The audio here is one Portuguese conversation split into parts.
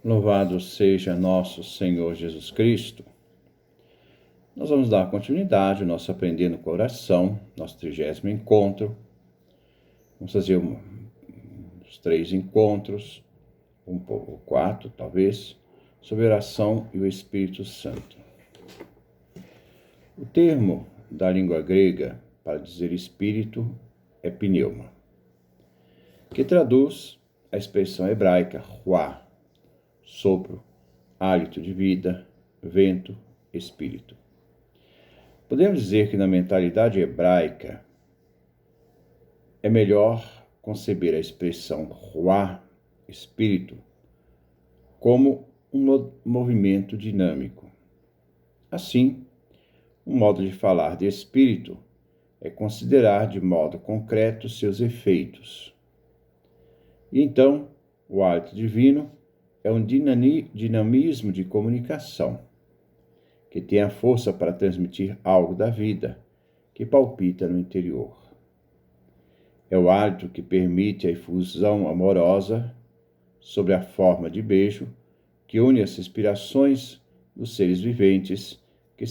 Louvado seja nosso Senhor Jesus Cristo. Nós vamos dar continuidade ao nosso Aprendendo com a Oração, nosso 30º encontro. Vamos fazer uns 3 encontros, ou 4 talvez, sobre oração e o Espírito Santo. O termo da língua grega para dizer espírito é pneuma, que traduz a expressão hebraica ruá, sopro, hálito de vida, vento, espírito. Podemos dizer que na mentalidade hebraica é melhor conceber a expressão ruá, espírito, como um movimento dinâmico. Assim, um modo de falar de espírito é considerar de modo concreto seus efeitos. E então, o hálito divino é um dinamismo de comunicação, que tem a força para transmitir algo da vida, que palpita no interior. É o hálito que permite a efusão amorosa, sob a forma de beijo, que une as respirações dos seres viventes, que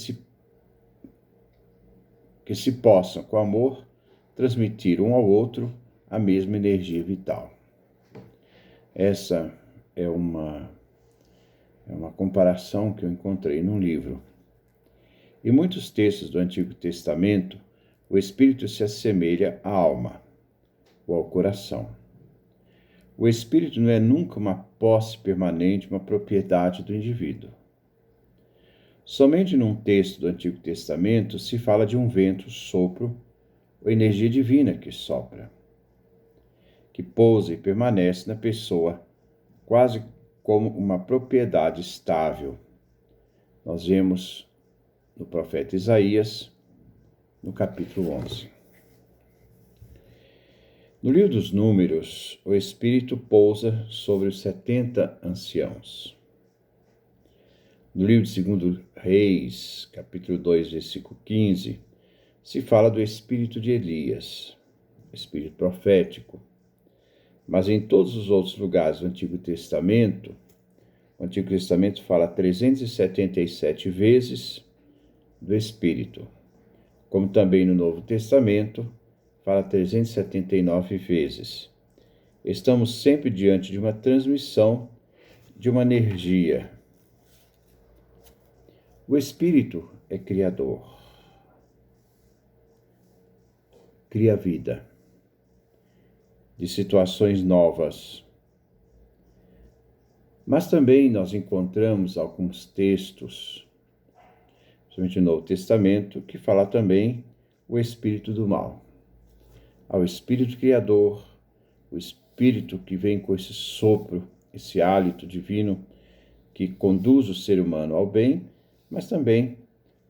se possam, com amor, transmitir um ao outro a mesma energia vital. Essa é uma comparação que eu encontrei num livro. Em muitos textos do Antigo Testamento, o Espírito se assemelha à alma, ou ao coração. O Espírito não é nunca uma posse permanente, uma propriedade do indivíduo. Somente num texto do Antigo Testamento se fala de um vento, sopro, ou energia divina que sopra, que pousa e permanece na pessoa, quase como uma propriedade estável. Nós vemos no profeta Isaías, no capítulo 11. No livro dos Números, o Espírito pousa sobre os 70 anciãos. No livro de 2 Reis, capítulo 2, versículo 15, se fala do espírito de Elias, espírito profético. Mas em todos os outros lugares do Antigo Testamento, o Antigo Testamento fala 377 vezes do Espírito, como também no Novo Testamento fala 379 vezes. Estamos sempre diante de uma transmissão de uma energia. O Espírito é criador, cria vida de situações novas. Mas também nós encontramos alguns textos, principalmente no Novo Testamento, que fala também o espírito do mal. Há o espírito criador, o espírito que vem com esse sopro, esse hálito divino que conduz o ser humano ao bem, mas também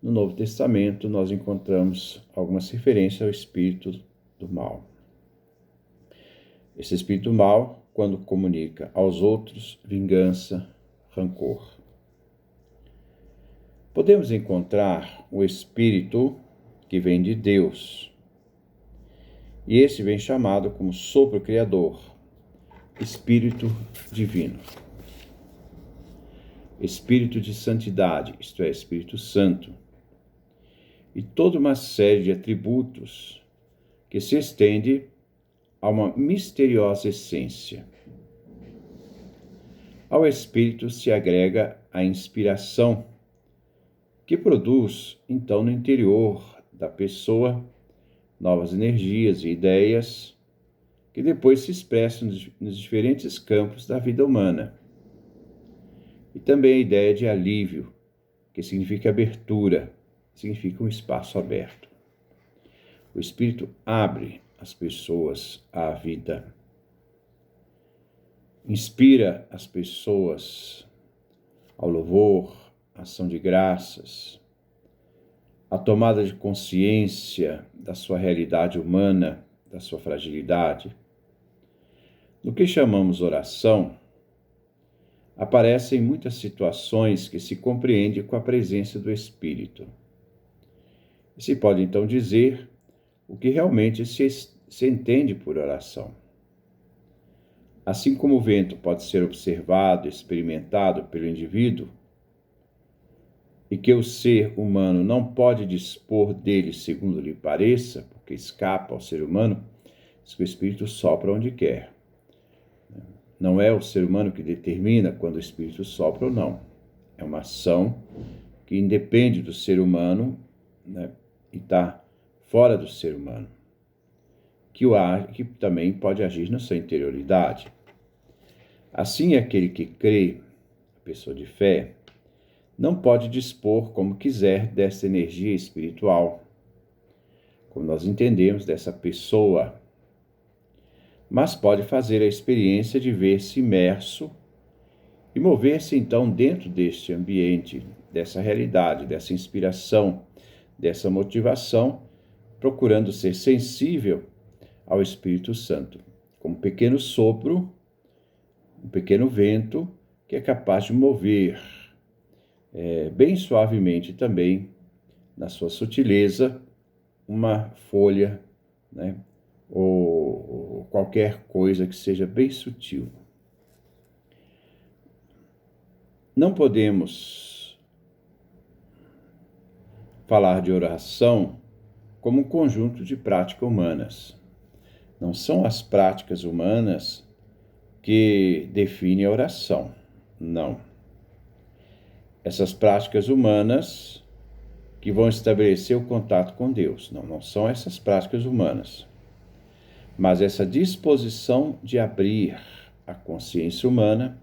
no Novo Testamento nós encontramos algumas referências ao espírito do mal. Esse espírito do mal, quando comunica aos outros vingança, rancor. Podemos encontrar o espírito que vem de Deus, e esse vem chamado como sopro criador, espírito divino. Espírito de santidade, isto é, Espírito Santo, e toda uma série de atributos que se estende a uma misteriosa essência. Ao Espírito se agrega a inspiração, que produz, então, no interior da pessoa novas energias e ideias que depois se expressam nos diferentes campos da vida humana. E também a ideia de alívio, que significa abertura, significa um espaço aberto. O Espírito abre as pessoas à vida, inspira as pessoas ao louvor, à ação de graças, à tomada de consciência da sua realidade humana, da sua fragilidade. No que chamamos oração, aparecem muitas situações que se compreende com a presença do Espírito. E se pode então dizer o que realmente se entende por oração. Assim como o vento pode ser observado, experimentado pelo indivíduo, e que o ser humano não pode dispor dele segundo lhe pareça, porque escapa ao ser humano, diz que o Espírito sopra onde quer. Não é o ser humano que determina quando o Espírito sopra ou não. É uma ação que independe do ser humano, né, e está fora do ser humano, que também pode agir na sua interioridade. Assim, aquele que crê, a pessoa de fé, não pode dispor como quiser dessa energia espiritual, como nós entendemos dessa pessoa, mas pode fazer a experiência de ver-se imerso e mover-se então dentro deste ambiente, dessa realidade, dessa inspiração, dessa motivação, procurando ser sensível ao Espírito Santo, como um pequeno sopro, um pequeno vento que é capaz de mover bem suavemente também, na sua sutileza, uma folha, né, ou qualquer coisa que seja bem sutil. Não podemos falar de oração como um conjunto de práticas humanas. Não são as práticas humanas que definem a oração, não. Essas práticas humanas que vão estabelecer o contato com Deus, não são essas práticas humanas. Mas essa disposição de abrir a consciência humana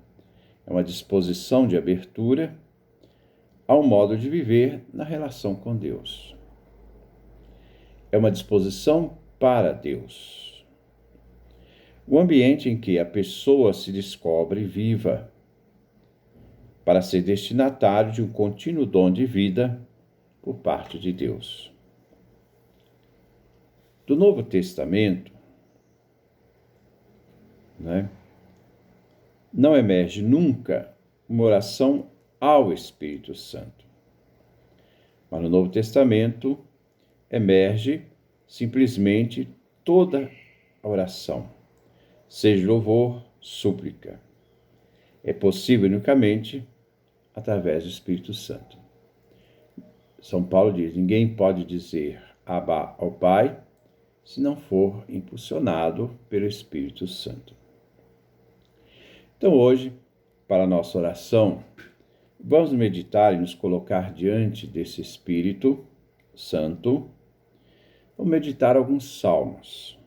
é uma disposição de abertura ao modo de viver na relação com Deus. É uma disposição para Deus. O ambiente em que a pessoa se descobre viva para ser destinatário de um contínuo dom de vida por parte de Deus. Do Novo Testamento, não emerge nunca uma oração ao Espírito Santo. Mas no Novo Testamento emerge simplesmente toda a oração, seja louvor, súplica. É possível unicamente através do Espírito Santo. São Paulo diz: ninguém pode dizer Abba ao Pai se não for impulsionado pelo Espírito Santo. Então hoje, para a nossa oração, vamos meditar e nos colocar diante desse Espírito Santo. Vamos meditar alguns salmos.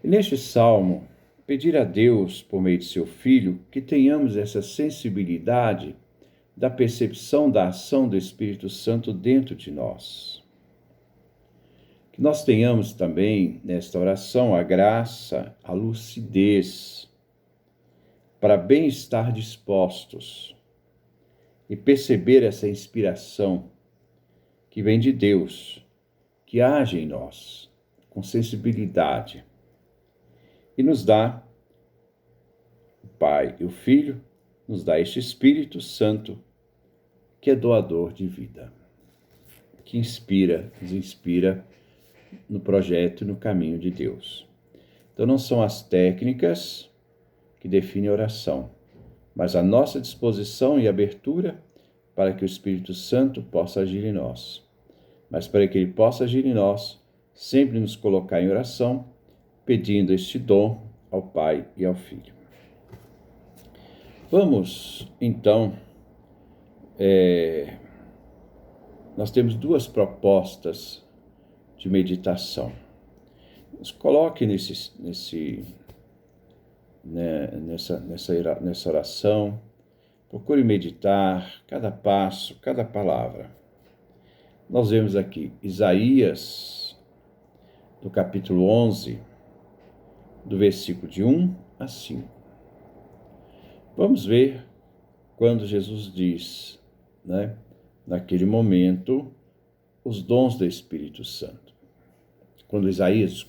E neste salmo, pedir a Deus, por meio de seu Filho, que tenhamos essa sensibilidade da percepção da ação do Espírito Santo dentro de nós. Que nós tenhamos também, nesta oração, a graça, a lucidez, para bem estar dispostos e perceber essa inspiração que vem de Deus, que age em nós com sensibilidade e nos dá, o Pai e o Filho, nos dá este Espírito Santo que é doador de vida, que nos inspira no projeto e no caminho de Deus. Então não são as técnicas que definem a oração, mas a nossa disposição e abertura para que o Espírito Santo possa agir em nós. Mas para que ele possa agir em nós, sempre nos colocar em oração, pedindo este dom ao Pai e ao Filho. Vamos, então, nós temos duas propostas de meditação. Nos coloque nessa oração, procure meditar cada passo, cada palavra. Nós vemos aqui Isaías, do capítulo 11, do versículo de 1 a 5. Vamos ver quando Jesus diz, naquele momento, os dons do Espírito Santo. Quando Isaías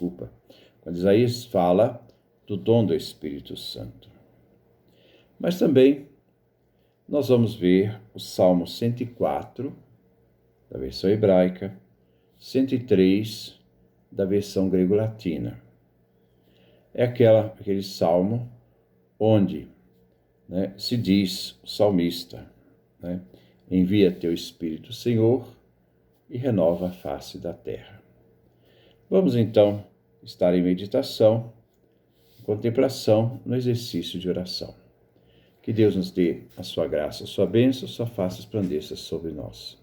fala do dom do Espírito Santo. Mas também nós vamos ver o Salmo 104, da versão hebraica, 103, da versão grego-latina. é aquele salmo onde, né, se diz o salmista, né, envia teu Espírito, Senhor, e renova a face da terra. Vamos então estar em meditação, contemplação, no exercício de oração. Que Deus nos dê a sua graça, a sua bênção, a sua face resplandeça sobre nós.